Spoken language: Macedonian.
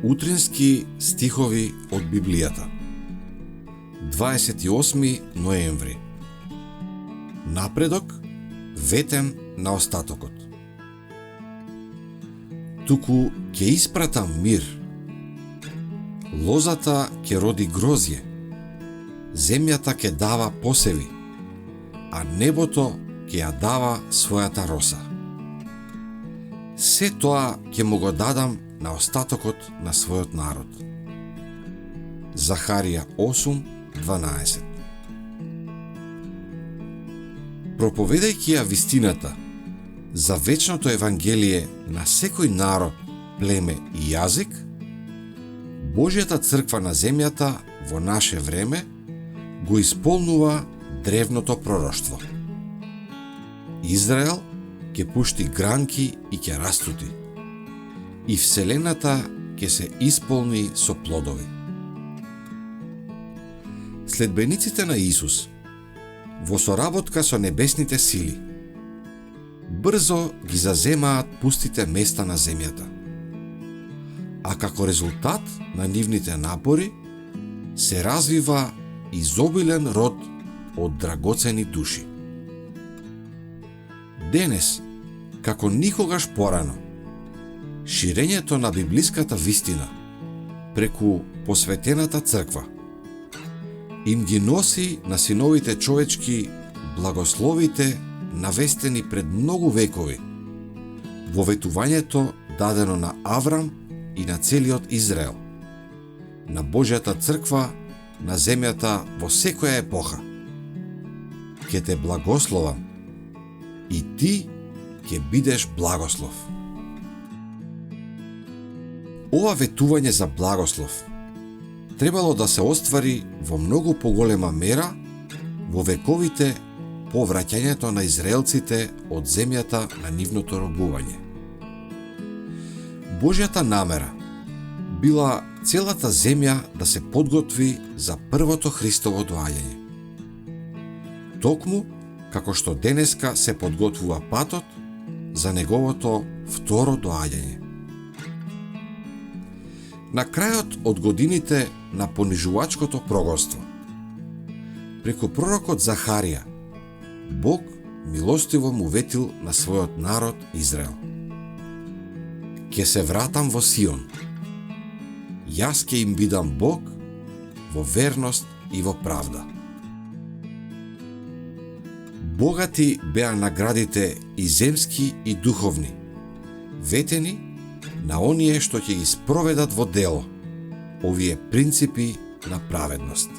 Утрински стихови од Библијата. 28 ноември. Напредок ветен на остатокот. Туку ќе испратам мир. Лозата ќе роди грозје. Земјата ќе дава посеви, а небото ќе ја дава својата роса. Се тоа ќе му го дадам на остатокот на својот народ. Захарија 8:12. Проповедајќи ја вистината за вечното евангелие на секој народ, племе и јазик, Божјата црква на земјата во наше време го исполнува древното пророштво. Израел ќе пушти гранки и ќе растути, и вселената ќе се исполни со плодови. Следбениците на Исус, во соработка со небесните сили, брзо ги заземаат пустите места на земјата. А како резултат на нивните напори, се развива изобилен род од драгоцени души. Денес, како никогаш порано, ширењето на библиската вистина преку посветената црква им ги носи на синовите човечки благословите навестени пред многу векови во ветувањето дадено на Аврам и на целиот Израел, на Божјата црква на земјата во секоја епоха. Ке те благословам и ти ќе бидеш благослов. Ова ветување за благослов требало да се оствари во многу поголема мера во вековите по враќањето на израелците од земјата на нивното робување. Божјата намера била целата земја да се подготви за првото Христово доаѓање. Токму како што денеска се подготвува патот за неговото второ доаѓање. На крајот од годините на понижувачкото пророштво, преку пророкот Захарија, Бог милостиво му ветил на својот народ Израел: Ке се вратам во Сион, јас ке им бидам Бог во верност и во правда. Богати беа наградите и земски и духовни, ветени на оние што ќе ги спроведат во дело овие принципи на праведност.